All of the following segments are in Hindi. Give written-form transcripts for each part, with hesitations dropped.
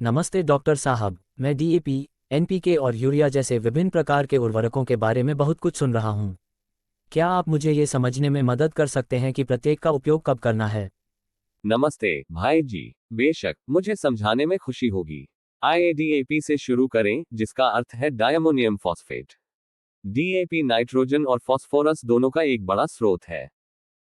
नमस्ते डॉक्टर साहब, मैं डीएपी, एनपीके और यूरिया जैसे विभिन्न प्रकार के उर्वरकों के बारे में बहुत कुछ सुन रहा हूँ। क्या आप मुझे ये समझने में मदद कर सकते हैं कि प्रत्येक का उपयोग कब करना है? नमस्ते भाई जी। बेशक, मुझे समझाने में खुशी होगी। आईएडीएपी से शुरू करें, जिसका अर्थ है डायमोनियम फॉस्फेट। डीएपी नाइट्रोजन और फास्फोरस दोनों का एक बड़ा स्रोत है।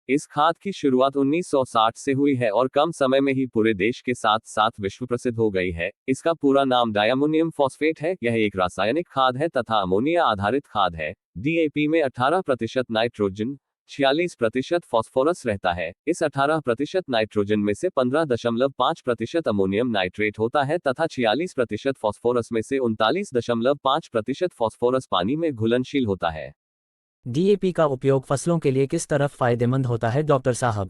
इस खाद की शुरुआत 1960 से हुई है और कम समय में ही पूरे देश के साथ साथ विश्व प्रसिद्ध हो गई है। इसका पूरा नाम डायमोनियम फॉस्फेट है। यह एक रासायनिक खाद है तथा अमोनिया आधारित खाद है। डीएपी में 18% नाइट्रोजन, 46% फास्फोरस रहता है। इस 18% नाइट्रोजन में से 15.5% अमोनियम नाइट्रेट होता है तथा 46% फास्फोरस में से 39.5% फास्फोरस पानी में घुलनशील होता है। डीएपी का उपयोग फसलों के लिए किस तरह फायदेमंद होता है डॉक्टर साहब?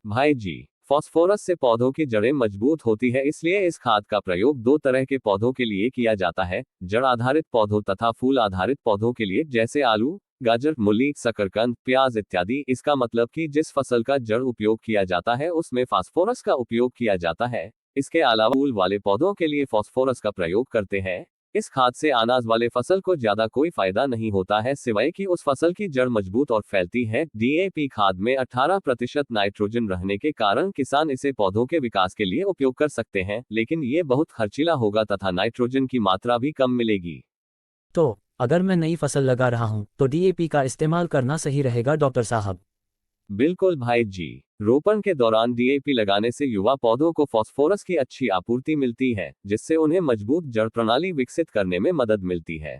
भाई जी, फास्फोरस से पौधों की जड़ें मजबूत होती है, इसलिए इस खाद का प्रयोग दो तरह के पौधों के लिए किया जाता है। जड़ आधारित पौधों तथा फूल आधारित पौधों के लिए, जैसे आलू, गाजर, मूली, शकरकंद, प्याज इत्यादि। इसका मतलब कि जिस फसल का जड़ उपयोग किया जाता है उसमें फास्फोरस का उपयोग किया जाता है। इसके अलावा फूल वाले पौधों के लिए फास्फोरस का प्रयोग करते हैं। इस खाद से अनाज वाले फसल को ज्यादा कोई फायदा नहीं होता है, सिवाय कि उस फसल की जड़ मजबूत और फैलती है। डीएपी खाद में 18% नाइट्रोजन रहने के कारण किसान इसे पौधों के विकास के लिए उपयोग कर सकते हैं, लेकिन ये बहुत खर्चीला होगा तथा नाइट्रोजन की मात्रा भी कम मिलेगी। तो अगर मैं नई फसल लगा रहा हूँ तो डीएपी का इस्तेमाल करना सही रहेगा डॉक्टर साहब? बिल्कुल भाई जी। रोपण के दौरान डीएपी लगाने से युवा पौधों को फास्फोरस की अच्छी आपूर्ति मिलती है, जिससे उन्हें मजबूत जड़ प्रणाली विकसित करने में मदद मिलती है।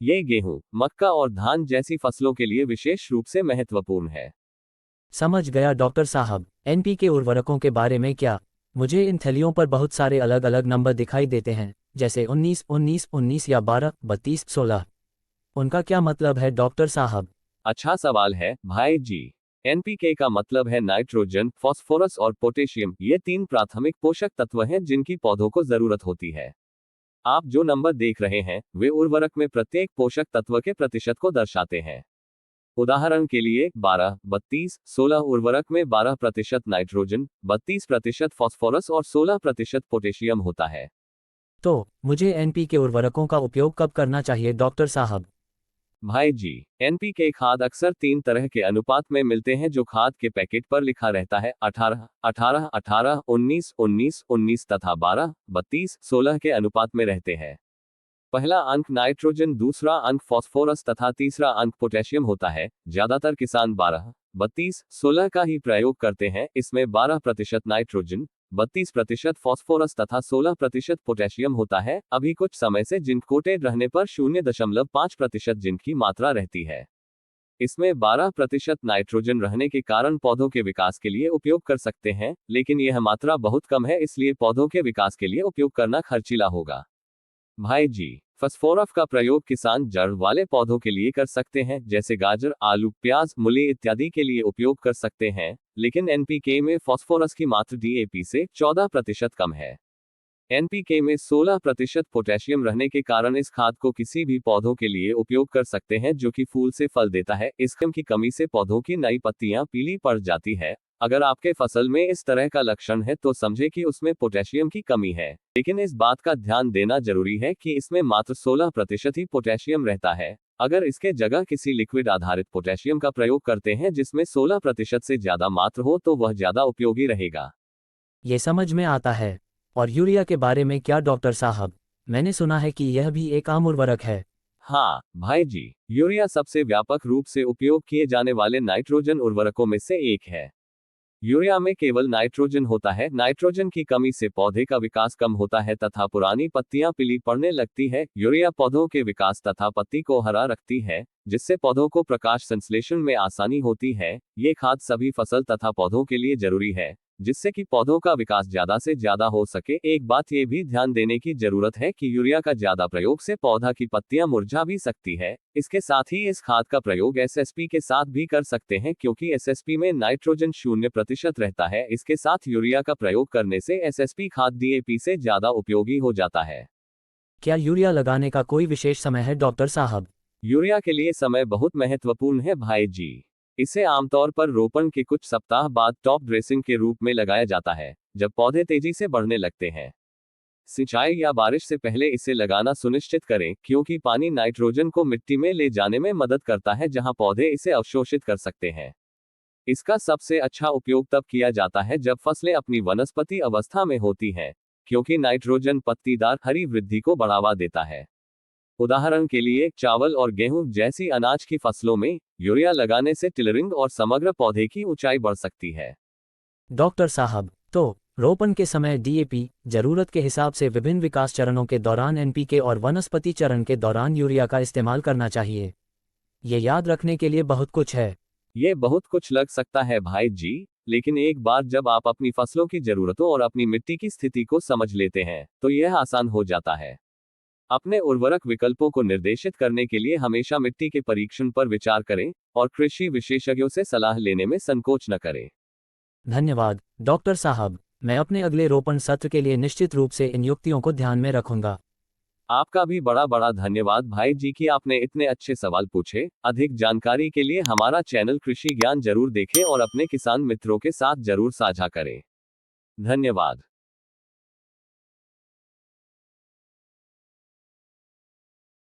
ये गेहूं, मक्का और धान जैसी फसलों के लिए विशेष रूप से महत्वपूर्ण है। समझ गया डॉक्टर साहब। एनपीके उर्वरकों के बारे में क्या? मुझे इन थैलियों पर बहुत सारे अलग अलग नंबर दिखाई देते हैं, जैसे 19 19 19 या 12 32 16। उनका क्या मतलब है डॉक्टर साहब? अच्छा सवाल है भाई जी। एनपीके का मतलब है नाइट्रोजन, फास्फोरस और पोटेशियम। ये तीन प्राथमिक पोषक तत्व हैं जिनकी पौधों को जरूरत होती है। आप जो नंबर देख रहे हैं वे उर्वरक में प्रत्येक पोषक तत्व के प्रतिशत को दर्शाते हैं। उदाहरण के लिए 12, 32, 16 उर्वरक में 12% नाइट्रोजन, 32% फास्फोरस और 16% पोटेशियम होता है। तो मुझे एनपीके उर्वरकों का उपयोग कब करना चाहिए डॉक्टर साहब? भाई जी, एनपीके खाद अक्सर तीन तरह के अनुपात में मिलते हैं जो खाद के पैकेट पर लिखा रहता है। 18, 18, 18, 19, 19, 19 तथा 12, 32, 16 के अनुपात में रहते हैं। पहला अंक नाइट्रोजन, दूसरा अंक फास्फोरस तथा तीसरा अंक पोटेशियम होता है। ज्यादातर किसान 12, 32, 16 का ही प्रयोग करते हैं। इसमें 12% नाइट्रोजन, 32% फास्फोरस तथा 16% पोटेशियम होता है। अभी कुछ समय से जिंक कोटेड रहने पर 0.5% जिंक की मात्रा रहती है। इसमें 12% नाइट्रोजन रहने के कारण पौधों के विकास के लिए उपयोग कर सकते हैं, लेकिन यह मात्रा बहुत कम है, इसलिए पौधों के विकास के लिए उपयोग करना खर्चीला होगा। भाई जी, फास्फोरस का प्रयोग किसान जड़ वाले पौधों के लिए कर सकते हैं, जैसे गाजर, आलू, प्याज, मूली इत्यादि के लिए उपयोग कर सकते हैं। लेकिन एनपीके में फास्फोरस की मात्रा डीएपी से 14% कम है। एनपीके में 16% पोटेशियम रहने के कारण इस खाद को किसी भी पौधों के लिए उपयोग कर सकते हैं जो कि फूल से फल देता है। इस कम की कमी से पौधों की नई पत्तियां पीली पड़ जाती है। अगर आपके फसल में इस तरह का लक्षण है तो समझे कि उसमें पोटेशियम की कमी है। लेकिन इस बात का ध्यान देना जरूरी है कि इसमें मात्र 16% ही पोटेशियम रहता है। अगर इसके जगह किसी लिक्विड आधारित पोटेशियम का प्रयोग करते हैं जिसमें 16% से ज्यादा मात्रा हो तो वह ज्यादा उपयोगी रहेगा। ये समझ में आता है। और यूरिया के बारे में क्या डॉक्टर साहब? मैंने सुना है कि यह भी एक आम उर्वरक है। हाँ भाई जी, यूरिया सबसे व्यापक रूप से उपयोग किए जाने वाले नाइट्रोजन उर्वरकों में से एक है। यूरिया में केवल नाइट्रोजन होता है। नाइट्रोजन की कमी से पौधे का विकास कम होता है तथा पुरानी पत्तियां पीली पड़ने लगती है। यूरिया पौधों के विकास तथा पत्ती को हरा रखती है, जिससे पौधों को प्रकाश संश्लेषण में आसानी होती है। ये खाद सभी फसल तथा पौधों के लिए जरूरी है, जिससे कि पौधों का विकास ज्यादा से ज्यादा हो सके। एक बात ये भी ध्यान देने की जरूरत है कि यूरिया का ज्यादा प्रयोग से पौधा की पत्तियां मुरझा भी सकती है। इसके साथ ही इस खाद का प्रयोग एसएसपी के साथ भी कर सकते हैं, क्योंकि एसएसपी में नाइट्रोजन 0% रहता है। इसके साथ यूरिया का प्रयोग करने से एसएसपी खाद डीएपी से ज्यादा उपयोगी हो जाता है। क्या यूरिया लगाने का कोई विशेष समय है डॉक्टर साहब? यूरिया के लिए समय बहुत महत्वपूर्ण है भाई जी। इसे आमतौर पर रोपण के कुछ सप्ताह बाद टॉप ड्रेसिंग के रूप में लगाया जाता है, जब पौधे तेजी से बढ़ने लगते हैं। सिंचाई या बारिश से पहले इसे लगाना सुनिश्चित करें, क्योंकि पानी नाइट्रोजन को मिट्टी में ले जाने में मदद करता है जहां पौधे इसे अवशोषित कर सकते हैं। इसका सबसे अच्छा उपयोग तब किया जाता है जब फसलें अपनी वनस्पति अवस्था में होती हैं, क्योंकि नाइट्रोजन पत्तीदार हरी वृद्धि को बढ़ावा देता है। उदाहरण के लिए चावल और गेहूं जैसी अनाज की फसलों में यूरिया लगाने से टिलरिंग और समग्र पौधे की ऊंचाई बढ़ सकती है। डॉक्टर साहब, तो रोपण के समय डीएपी, जरूरत के हिसाब से विभिन्न विकास चरणों के दौरान एनपीके और वनस्पति चरण के दौरान यूरिया का इस्तेमाल करना चाहिए। ये याद रखने के लिए बहुत कुछ है। ये बहुत कुछ लग सकता है भाई जी, लेकिन एक बार जब आप अपनी फसलों की जरूरतों और अपनी मिट्टी की स्थिति को समझ लेते हैं, तो यह आसान हो जाता है। अपने उर्वरक विकल्पों को निर्देशित करने के लिए हमेशा मिट्टी के परीक्षण पर विचार करें और कृषि विशेषज्ञों से सलाह लेने में संकोच न करें। धन्यवाद डॉक्टर साहब, मैं अपने अगले रोपण सत्र के लिए निश्चित रूप से इन युक्तियों को ध्यान में रखूंगा। आपका भी बड़ा बड़ा धन्यवाद भाई जी कि आपने इतने अच्छे सवाल पूछे। अधिक जानकारी के लिए हमारा चैनल कृषि ज्ञान जरूर देखें और अपने किसान मित्रों के साथ जरूर साझा करें। धन्यवाद।